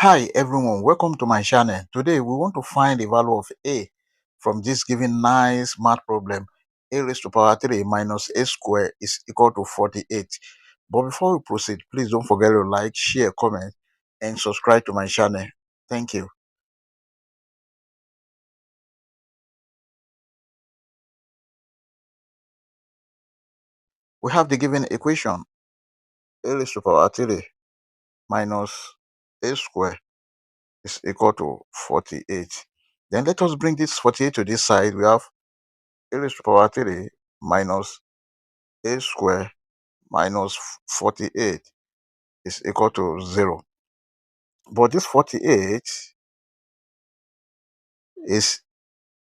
Hi everyone, welcome to my channel. Today we want to find the value of a from this given nice math problem. A raised to power 3 minus a square is equal to 48. But before we proceed, please don't forget to like, share, comment and subscribe to my channel. Thank you. We have the given equation a raised to power 3 minus a square is equal to 48. Then let us bring this 48 to this side. We have a raised to power 3 minus a square minus 48 is equal to 0. But this 48 is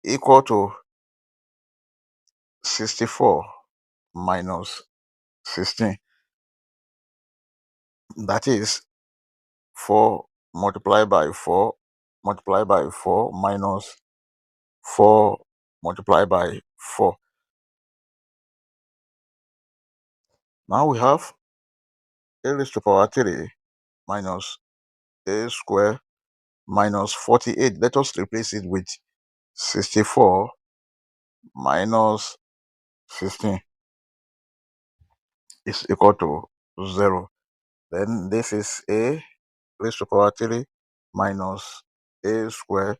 equal to 64 minus 16. That is 4 multiplied by 4 multiplied by 4 minus 4 multiplied by 4. Now we have a raised to power 3 minus a square minus 48. Let us replace it with 64 minus 16 is equal to 0. Then this is a raised to power 3 minus a square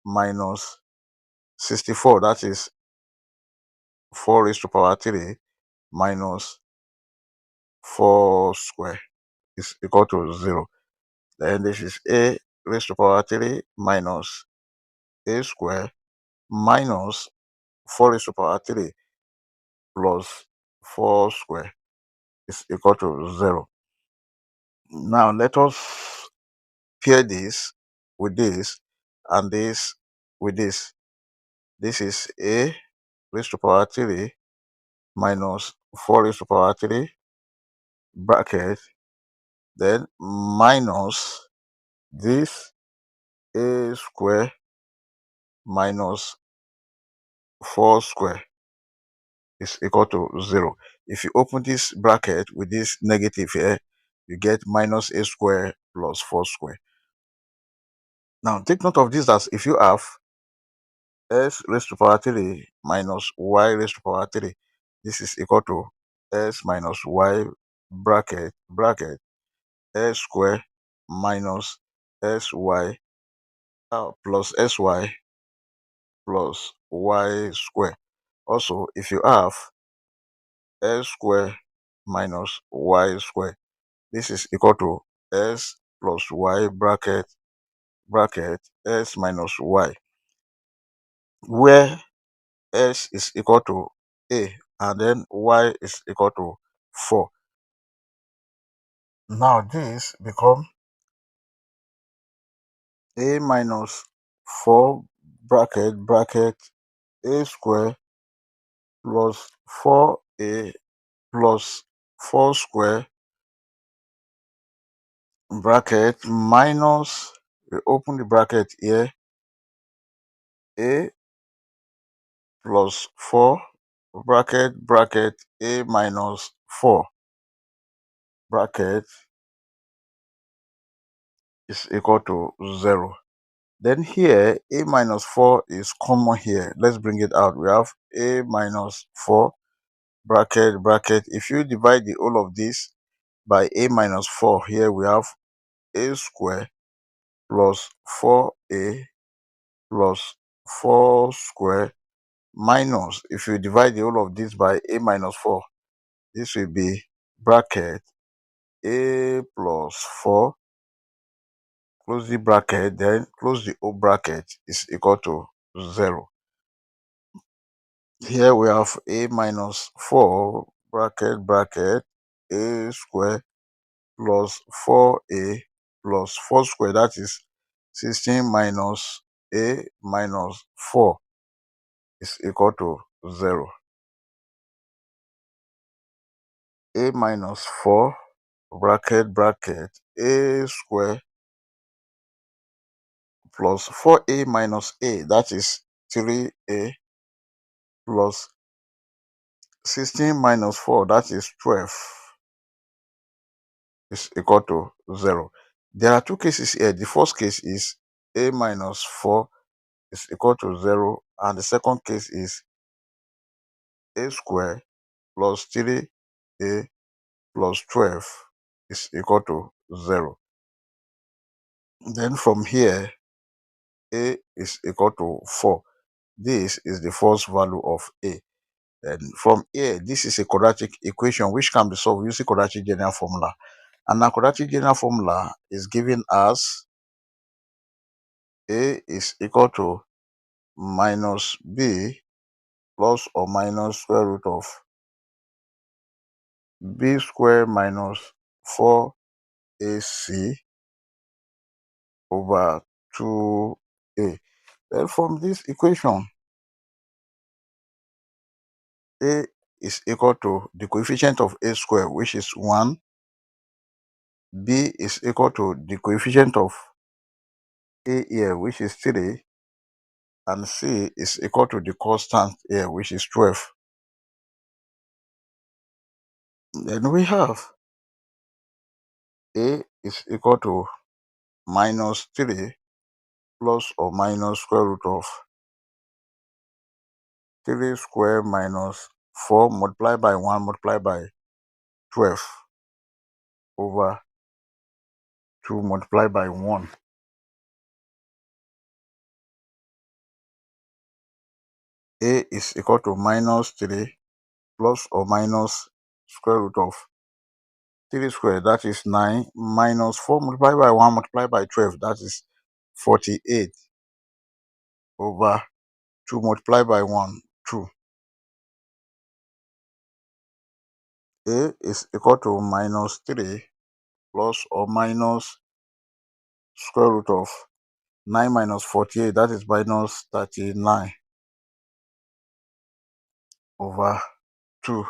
minus 64. That is 4 raised to power 3 minus 4 square is equal to 0. Then this is a raised to power 3 minus a square minus 4 raised to power 3 plus 4 square is equal to 0. Now let us pair this with this and this with this. This is a raised to power 3 minus 4 raised to power 3 bracket, then minus this a square minus 4 square is equal to 0. If you open this bracket with this negative here, you get minus a square plus 4 square. Now take note of this, as if you have s raised to power 3 minus y raised to power 3, this is equal to s minus y bracket s square minus sy plus sy plus y square. Also, if you have s square minus y square, this is equal to s plus y bracket s minus y, where s is equal to a and then y is equal to 4. Now this become a minus 4 bracket a square plus 4a plus 4 square bracket minus, we open the bracket here, a plus 4 bracket a minus 4 bracket is equal to 0. Then here a minus 4 is common here. Let's bring it out. We have a minus 4 bracket. If you divide the whole of this by a minus 4, here we have a square plus 4a plus 4 square minus, if you divide the whole of this by a minus 4, this will be bracket a plus 4, close the bracket, then close the whole bracket is equal to 0. Here we have a minus 4 bracket a square plus 4a plus 4 square, that is 16 minus a minus 4 is equal to 0. A minus 4 bracket a square plus 4a minus a, that is 3a plus 16 minus 4, that is 12 is equal to 0. There are two cases here. The first case is a minus 4 is equal to 0, and the second case is a square plus 3a plus 12 is equal to 0. Then from here, a is equal to 4. This is the first value of a. And from here, this is a quadratic equation which can be solved using quadratic general formula. And the quadratic general formula is given as a is equal to minus b plus or minus square root of b square minus 4ac over 2a. Then from this equation, a is equal to the coefficient of a square, which is 1. B is equal to the coefficient of a here, which is 3. And c is equal to the constant here, which is 12. Then we have a is equal to minus 3 plus or minus square root of 3 square minus 4 multiplied by 1 multiplied by 12 over 2 multiplied by 1. A is equal to minus 3 plus or minus square root of 3 squared, that is 9, minus 4 multiplied by 1 multiplied by 12, that is 48 over 2 multiplied by 1, 2. A is equal to minus 3 plus or minus square root of 9 minus 48, that is minus 39 over 2.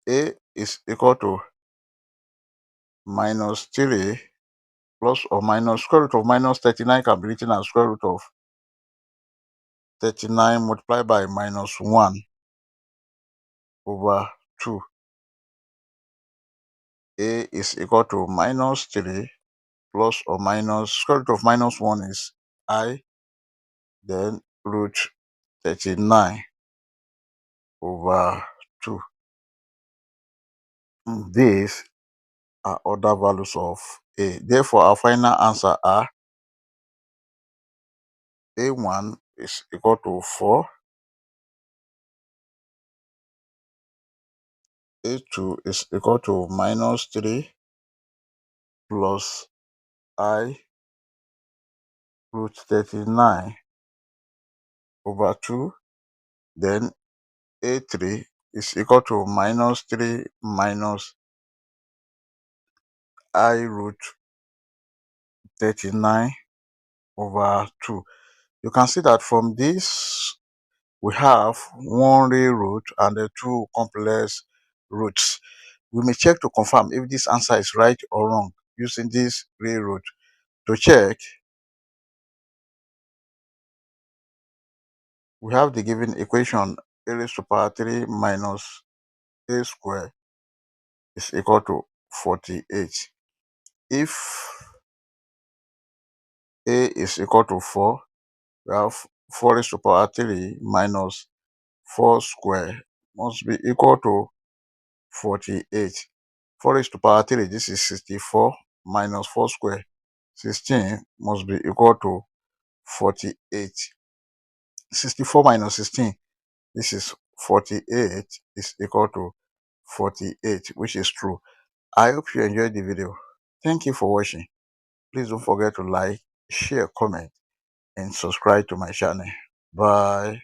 A is equal to minus 3 plus or minus square root of minus 39 can be written as square root of 39 multiplied by minus 1 over 2. A is equal to minus 3 plus or minus square root of minus 1 is I, then root 39 over 2. These are other values of A. Therefore, our final answer are A1 is equal to 4, A2 is equal to minus 3 plus I root 39 over 2. Then A3 is equal to minus 3 minus I root 39 over 2. You can see that from this, we have one real root and the two complex roots. We may check to confirm if this answer is right or wrong using this real root. To check, we have the given equation a raised to power 3 minus a square is equal to 48. If a is equal to 4, we have 4 raised to power 3 minus 4 square must be equal to 48. 4 raised to power 3, this is 64, minus 4 square, 16, must be equal to 48. 64 minus 16, this is 48, is equal to 48, which is true. I hope you enjoyed the video. Thank you for watching. Please don't forget to like, share, comment, and subscribe to my channel. Bye.